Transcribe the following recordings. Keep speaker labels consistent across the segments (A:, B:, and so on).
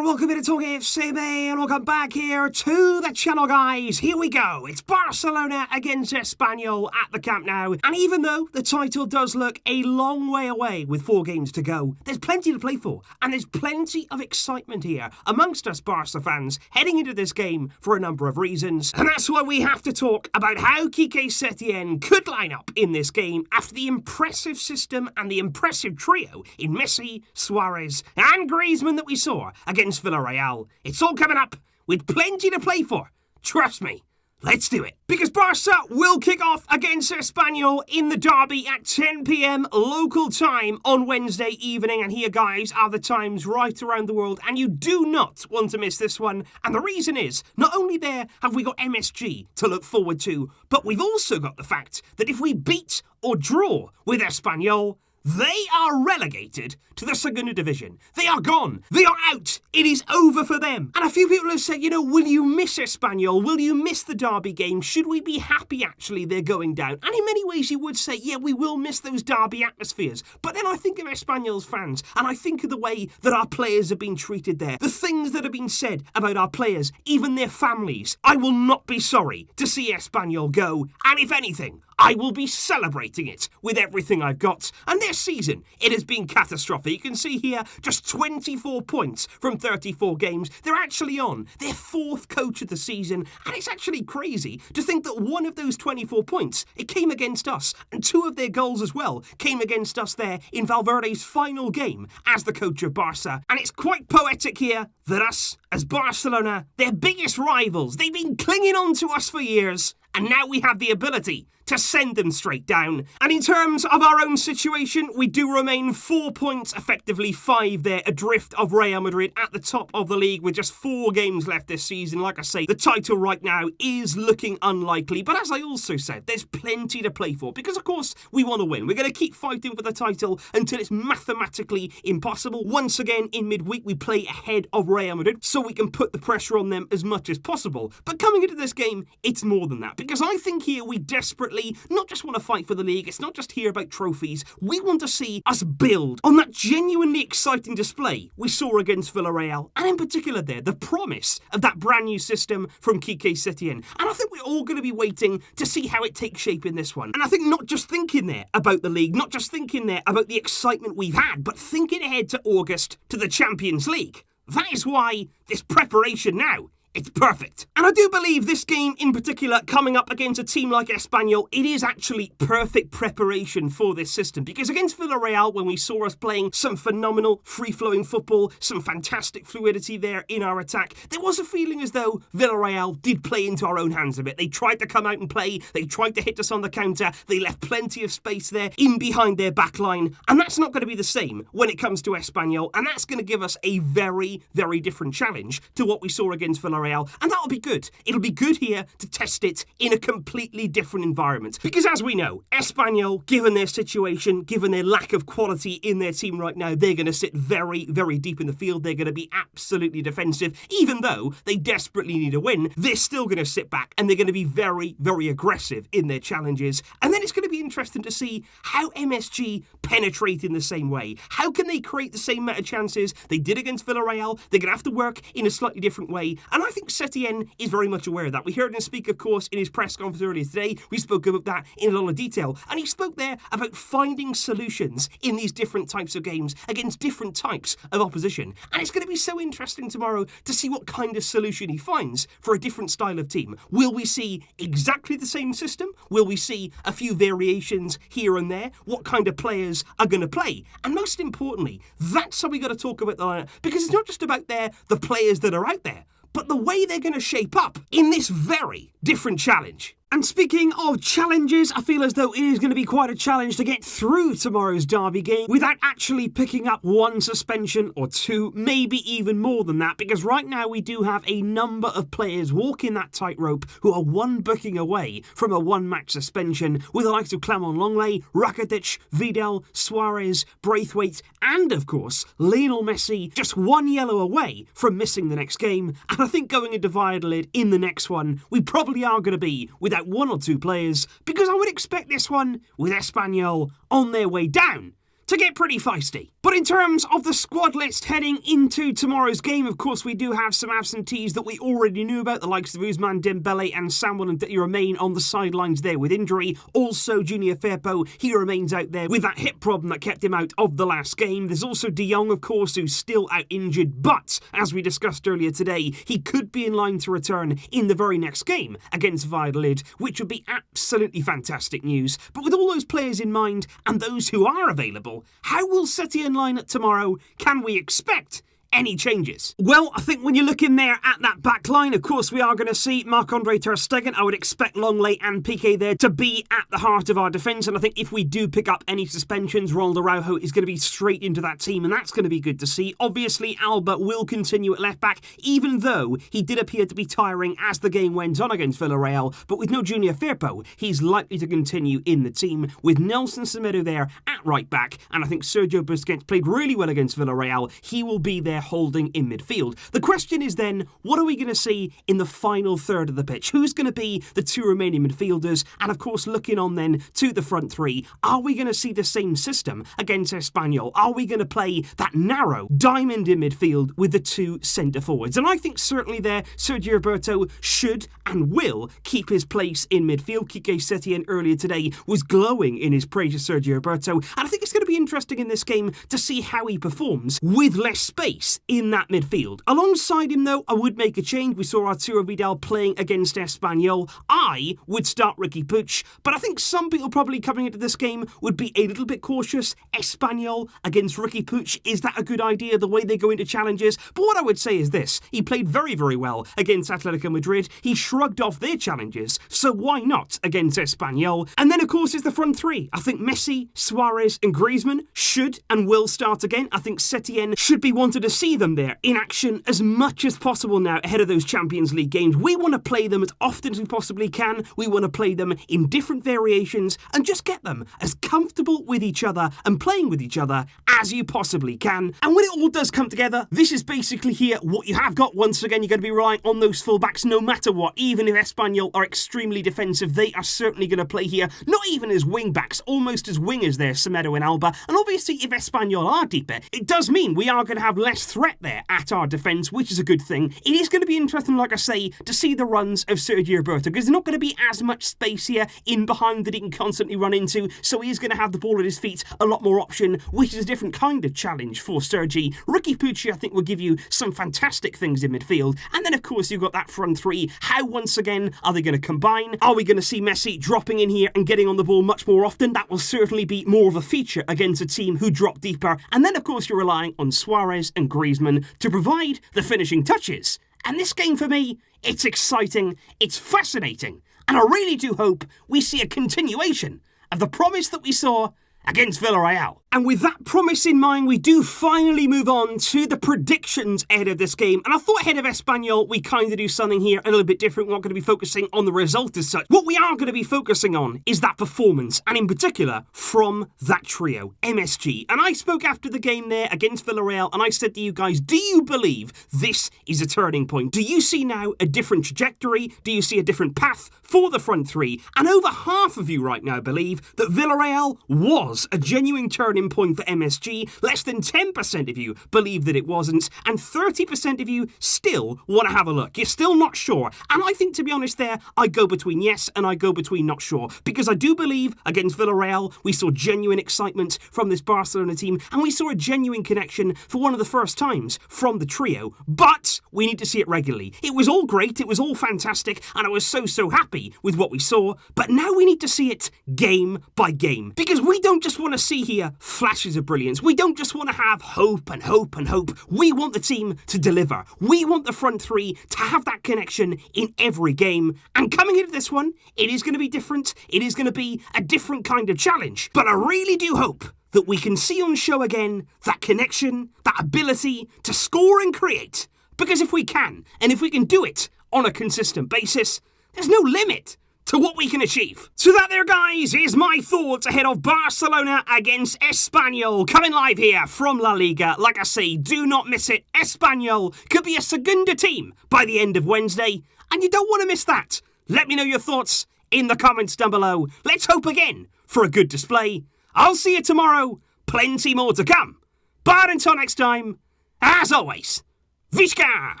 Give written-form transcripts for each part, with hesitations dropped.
A: And welcome to TalkFCB, and welcome back here to the channel, guys. Here we go. It's Barcelona against Espanyol at the Camp Nou. And even though the title does look a long way away with 4 games to go, there's plenty to play for. And there's plenty of excitement here amongst us Barca fans heading into this game for a number of reasons. And that's why we have to talk about how Quique Setien could line up in this game after the impressive system and the impressive trio in Messi, Suárez and Griezmann that we saw against Villarreal. It's all coming up with plenty to play for. Trust me. Let's do it. Because Barca will kick off against Espanyol in the derby at 10 p.m. local time on Wednesday evening. And here, guys, are the times right around the world. And you do not want to miss this one. And the reason is, not only there have we got MSG to look forward to, but we've also got the fact that if we beat or draw with Espanyol, they are relegated to the Segunda Division. They are gone. They are out. It is over for them. And a few people have said, will you miss Espanyol? Will you miss the derby game? Should we be happy, actually, they're going down? And in many ways, you would say, yeah, we will miss those derby atmospheres. But then I think of Espanyol's fans, and I think of the way that our players have been treated there, the things that have been said about our players, even their families. I will not be sorry to see Espanyol go. And if anything, I will be celebrating it with everything I've got. And this season, it has been catastrophic. You can see here, just 24 points from 34 games. They're actually on their 4th coach of the season. And it's actually crazy to think that one of those 24 points, it came against us. And 2 of their goals as well came against us there in Valverde's final game as the coach of Barca. And it's quite poetic here that us, as Barcelona, their biggest rivals, they've been clinging on to us for years. And now we have the ability to send them straight down. And in terms of our own situation, we do remain 4 points, effectively 5 there, adrift of Real Madrid at the top of the league with just 4 games left this season. Like I say, the title right now is looking unlikely. But as I also said, there's plenty to play for because, of course, we want to win. We're going to keep fighting for the title until it's mathematically impossible. Once again, in midweek, we play ahead of Real Madrid so we can put the pressure on them as much as possible. But coming into this game, it's more than that. Because I think here we desperately not just want to fight for the league, it's not just here about trophies, we want to see us build on that genuinely exciting display we saw against Villarreal, and in particular there, the promise of that brand new system from Quique Setien. And I think we're all going to be waiting to see how it takes shape in this one. And I think not just thinking there about the league, not just thinking there about the excitement we've had, but thinking ahead to August to the Champions League. That is why this preparation now, it's perfect. And I do believe this game in particular, coming up against a team like Espanyol, it is actually perfect preparation for this system. Because against Villarreal, when we saw us playing some phenomenal free-flowing football, some fantastic fluidity there in our attack, there was a feeling as though Villarreal did play into our own hands a bit. They tried to come out and play, they tried to hit us on the counter, they left plenty of space there in behind their back line. And that's not going to be the same when it comes to Espanyol, and that's going to give us a very, very different challenge to what we saw against Villarreal. And that'll be good. It'll be good here to test it in a completely different environment. Because as we know, Espanyol, given their situation, given their lack of quality in their team right now, they're going to sit very, very deep in the field. They're going to be absolutely defensive. Even though they desperately need a win, they're still going to sit back and they're going to be very, very aggressive in their challenges. And then it's going to be interesting to see how MSG penetrate in the same way. How can they create the same amount of chances they did against Villarreal? They're going to have to work in a slightly different way. And I think Setien is very much aware of that. We heard him speak, of course, in his press conference earlier today. We spoke about that in a lot of detail. And he spoke there about finding solutions in these different types of games against different types of opposition. And it's going to be so interesting tomorrow to see what kind of solution he finds for a different style of team. Will we see exactly the same system? Will we see a few variations here and there? What kind of players are going to play? And most importantly, that's how we got to talk about the lineup. Because it's not just about the players that are out there, but the way they're going to shape up in this very different challenge. And speaking of challenges, I feel as though it is going to be quite a challenge to get through tomorrow's derby game without actually picking up 1 suspension or 2, maybe even more than that, because right now we do have a number of players walking that tightrope who are 1 booking away from a 1-match suspension, with the likes of Clement Longley, Rakitic, Vidal, Suárez, Braithwaite, and of course Lionel Messi just 1 yellow away from missing the next game. And I think going into Valladolid in the next one, we probably are going to be without 1 or 2 players, because I would expect this one with Espanyol on their way down to get pretty feisty. But in terms of the squad list heading into tomorrow's game, of course, we do have some absentees that we already knew about, the likes of Ousmane Dembele and Samuel Ndidi remain on the sidelines there with injury. Also, Junior Firpo, he remains out there with that hip problem that kept him out of the last game. There's also De Jong, of course, who's still out injured, but as we discussed earlier today, he could be in line to return in the very next game against Villarreal, which would be absolutely fantastic news. But with all those players in mind and those who are available, how will Setien line up tomorrow? Can we expect any changes? Well, I think when you look in there at that back line, of course, we are going to see Marc-Andre ter Stegen. I would expect Longley and Piqué there to be at the heart of our defence. And I think if we do pick up any suspensions, Ronald Araujo is going to be straight into that team. And that's going to be good to see. Obviously, Alba will continue at left back, even though he did appear to be tiring as the game went on against Villarreal. But with no Junior Firpo, he's likely to continue in the team with Nelson Semedo there at right back. And I think Sergio Busquets played really well against Villarreal. He will be there holding in midfield. The question is then, what are we going to see in the final third of the pitch? Who's going to be the two remaining midfielders? And of course, looking on then to the front three, are we going to see the same system against Espanyol? Are we going to play that narrow diamond in midfield with the two centre forwards? And I think certainly there, Sergio Roberto should and will keep his place in midfield. Quique Setien earlier today was glowing in his praise of Sergio Roberto, and I think it's going to be interesting in this game to see how he performs with less space in that midfield. Alongside him, though, I would make a change. We saw Arturo Vidal playing against Espanyol. I would start Riqui Puig, but I think some people probably coming into this game would be a little bit cautious. Espanyol against Riqui Puig, is that a good idea, the way they go into challenges? But what I would say is this: he played very, very well against Atletico Madrid. He shrugged off their challenges, so why not against Espanyol? And then, of course, is the front three. I think Messi, Suárez and Griezmann should and will start again. I think Setien should be wanted to see them there in action as much as possible now ahead of those Champions League games. We want to play them as often as we possibly can. We want to play them in different variations and just get them as comfortable with each other and playing with each other as you possibly can. And when it all does come together, this is basically here what you have got. Once again, you're going to be relying on those fullbacks no matter what. Even if Espanyol are extremely defensive, they are certainly going to play here, not even as wing-backs, almost as wingers there, Semedo and Alba. And obviously, if Espanyol are deeper, it does mean we are going to have less threat there at our defence, which is a good thing. It is going to be interesting, like I say, to see the runs of Sergio Roberto, because there's not going to be as much space here in behind that he can constantly run into, so he is going to have the ball at his feet, a lot more option, which is a different kind of challenge for Sergi. Riqui Puig, I think, will give you some fantastic things in midfield. And then, of course, you've got that front three. How, once again, are they going to combine? Are we going to see Messi dropping in here and getting on the ball much more often? That will certainly be more of a feature against a team who drop deeper. And then, of course, you're relying on Suárez and Griezmann to provide the finishing touches. And this game, for me, it's exciting, it's fascinating, and I really do hope we see a continuation of the promise that we saw against Villarreal. And with that promise in mind, we do finally move on to the predictions ahead of this game. And I thought ahead of Espanyol, we kind of do something here a little bit different. We're not going to be focusing on the result as such. What we are going to be focusing on is that performance, and in particular, from that trio, MSG. And I spoke after the game there against Villarreal, and I said to you guys, do you believe this is a turning point? Do you see now a different trajectory? Do you see a different path for the front three? And over half of you right now believe that Villarreal was a genuine turning point for MSG. Less than 10% of you believe that it wasn't, and 30% of you still want to have a look. You're still not sure. And I think, to be honest there, I go between yes and I go between not sure, because I do believe against Villarreal we saw genuine excitement from this Barcelona team, and we saw a genuine connection for one of the first times from the trio. But we need to see it regularly. It was all great, it was all fantastic, and I was so happy with what we saw, but now we need to see it game by game, because we don't just want to see here flashes of brilliance. We don't just want to have hope and hope and hope. We want the team to deliver. We want the front three to have that connection in every game. And coming into this one, it is going to be different. It is going to be a different kind of challenge. But I really do hope that we can see on show again that connection, that ability to score and create. Because if we can, and if we can do it on a consistent basis, there's no limit to what we can achieve. So that there, guys, is my thoughts ahead of Barcelona against Espanyol, coming live here from La Liga. Like I say, do not miss it. Espanyol could be a Segunda team by the end of Wednesday, and you don't want to miss that. Let me know your thoughts in the comments down below. Let's hope again for a good display. I'll see you tomorrow. plenty more to come. But until next time, as always, Visca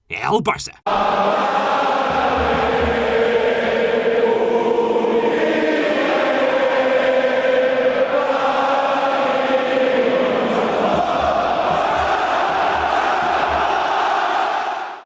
A: el Barça!